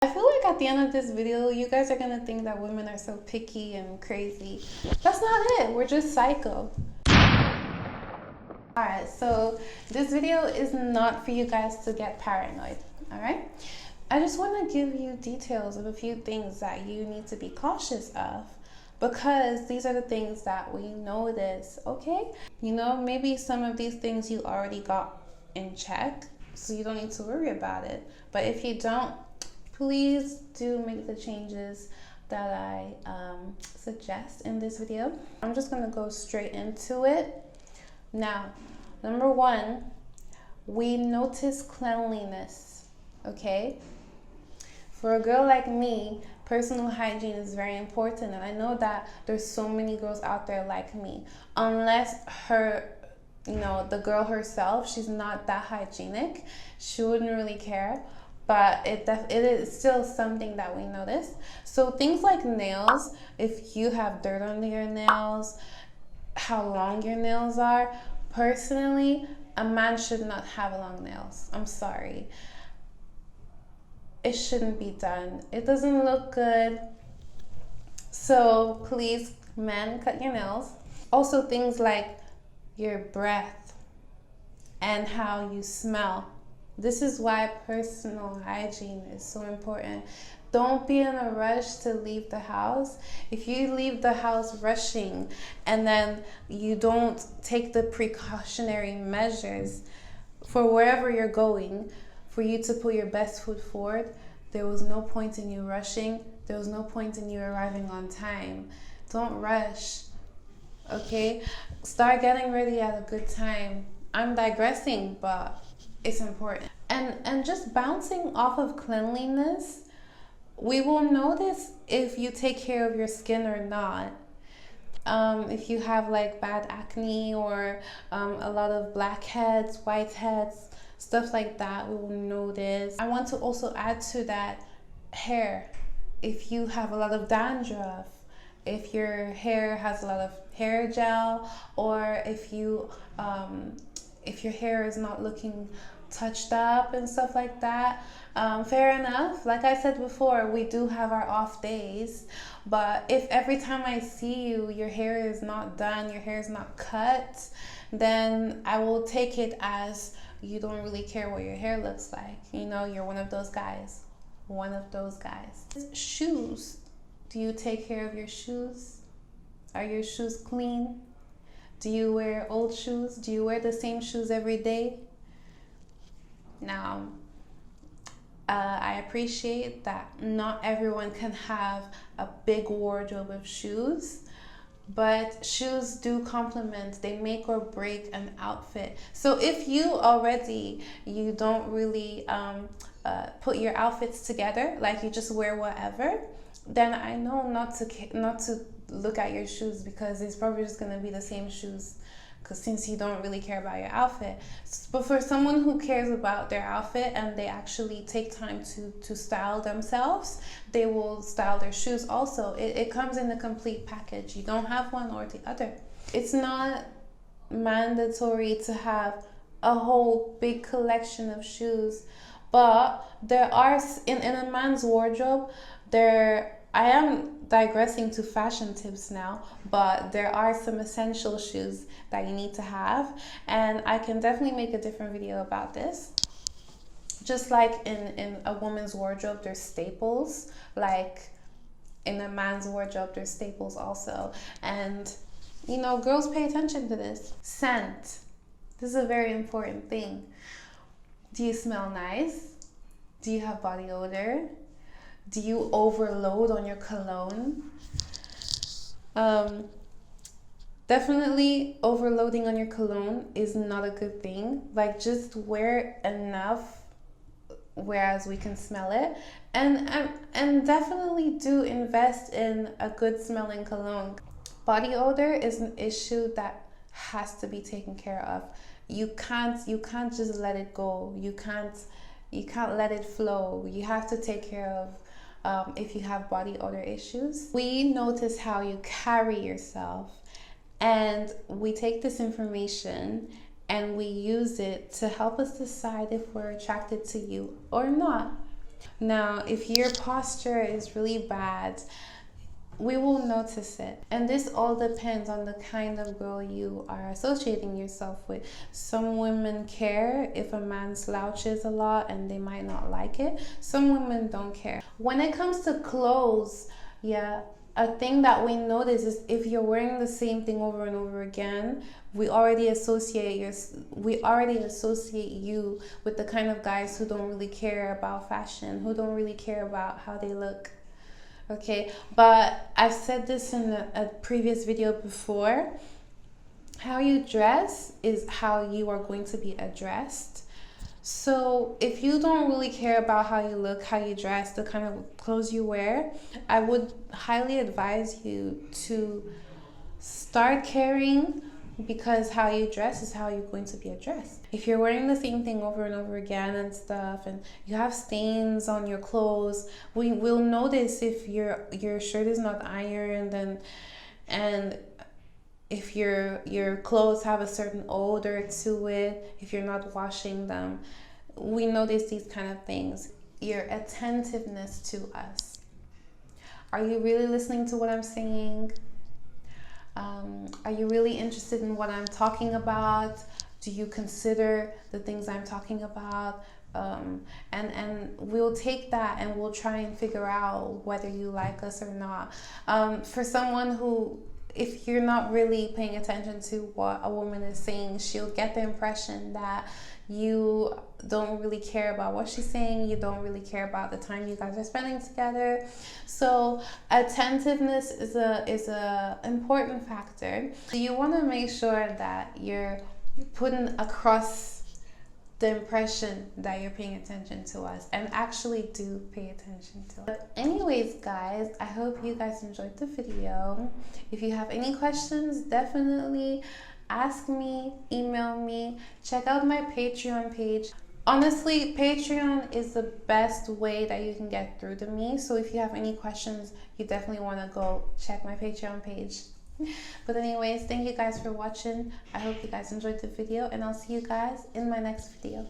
I feel like at the end of this video, you guys are gonna think that women are so picky and crazy. That's not it. We're just psycho. Alright, so this video is not for you guys to get paranoid, alright? I just want to give you details of a few things that you need to be cautious of, because these are the things that we notice, okay? You know, maybe some of these things you already got in check, so you don't need to worry about it. But if you don't, please do make the changes that I suggest in this video. I'm just gonna go straight into it. Now, number one, we notice cleanliness, okay? For a girl like me, personal hygiene is very important, and I know that there's so many girls out there like me. Unless her, you know, the girl herself, she's not that hygienic, she wouldn't really care. But it is still something that we notice. So things like nails, if you have dirt under your nails, how long your nails are. Personally, a man should not have long nails. I'm sorry. It shouldn't be done. It doesn't look good. So please, men, cut your nails. Also things like your breath and how you smell. This is why personal hygiene is so important. Don't be in a rush to leave the house. If you leave the house rushing and then you don't take the precautionary measures for wherever you're going, for you to put your best foot forward, there was no point in you rushing. There was no point in you arriving on time. Don't rush, okay? Start getting ready at a good time. I'm digressing, but it's important. And just bouncing off of cleanliness, we will notice if you take care of your skin or not. If you have like bad acne or a lot of blackheads, whiteheads, stuff like that, we will notice. I want to also add to that hair. If you have a lot of dandruff, if your hair has a lot of hair gel, or if your hair is not looking touched up and stuff like that, fair enough. Like I said before, we do have our off days, but if every time I see you, your hair is not done, your hair is not cut, then I will take it as you don't really care what your hair looks like. You know, you're one of those guys. One of those guys. Shoes. Do you take care of your shoes? Are your shoes clean? Do you wear old shoes? Do you wear the same shoes every day? Now, I appreciate that not everyone can have a big wardrobe of shoes, but shoes do complement, they make or break an outfit. So if you don't really put your outfits together, like you just wear whatever, then I know not to look at your shoes, because it's probably just going to be the same shoes, because since you don't really care about your outfit. But for someone who cares about their outfit and they actually take time to style themselves, they will style their shoes also. It comes in a complete package. You don't have one or the other. It's not mandatory to have a whole big collection of shoes, but there are, in a man's wardrobe, I am digressing to fashion tips now, but there are some essential shoes that you need to have, and I can definitely make a different video about this. Just like in a woman's wardrobe, there's staples, like in a man's wardrobe, there's staples also. And, you know, girls pay attention to this. Scent. This is a very important thing. Do you smell nice? Do you have body odor? Do you overload on your cologne? Definitely overloading on your cologne is not a good thing. Like, just wear enough whereas we can smell it. And definitely do invest in a good smelling cologne. Body odor is an issue that has to be taken care of. You can't just let it go. You can't let it flow. You have to take care of if you have body odor issues. We notice how you carry yourself, and we take this information and we use it to help us decide if we're attracted to you or not. Now, if your posture is really bad, we will notice it. And this all depends on the kind of girl you are associating yourself with. Some women care if a man slouches a lot and they might not like it. Some women don't care. When it comes to clothes, yeah, a thing that we notice is if you're wearing the same thing over and over again, we already associate you with the kind of guys who don't really care about fashion, who don't really care about how they look. Okay, but I've said this in a previous video before. How you dress is how you are going to be addressed. So if you don't really care about how you look, how you dress, the kind of clothes you wear, I would highly advise you to start caring, because how you dress is how you're going to be addressed. If you're wearing the same thing over and over again and stuff, and you have stains on your clothes, we will notice if your shirt is not ironed, and if your clothes have a certain odor to it, if you're not washing them. We notice these kind of things. Your attentiveness to us. Are you really listening to what I'm saying? Are you really interested in what I'm talking about? Do you consider the things I'm talking about? And we'll take that and we'll try and figure out whether you like us or not. For someone who, if you're not really paying attention to what a woman is saying, she'll get the impression that you don't really care about what she's saying, you don't really care about the time you guys are spending together. So attentiveness is a important factor. So you want to make sure that you're putting across the impression that you're paying attention to us, and actually do pay attention to it. But anyways, guys, I hope you guys enjoyed the video. If you have any questions, definitely ask me, email me, check out my Patreon page. Honestly, Patreon is the best way that you can get through to me. So if you have any questions, you definitely want to go check my Patreon page. But anyways, thank you guys for watching. I hope you guys enjoyed the video, and I'll see you guys in my next video.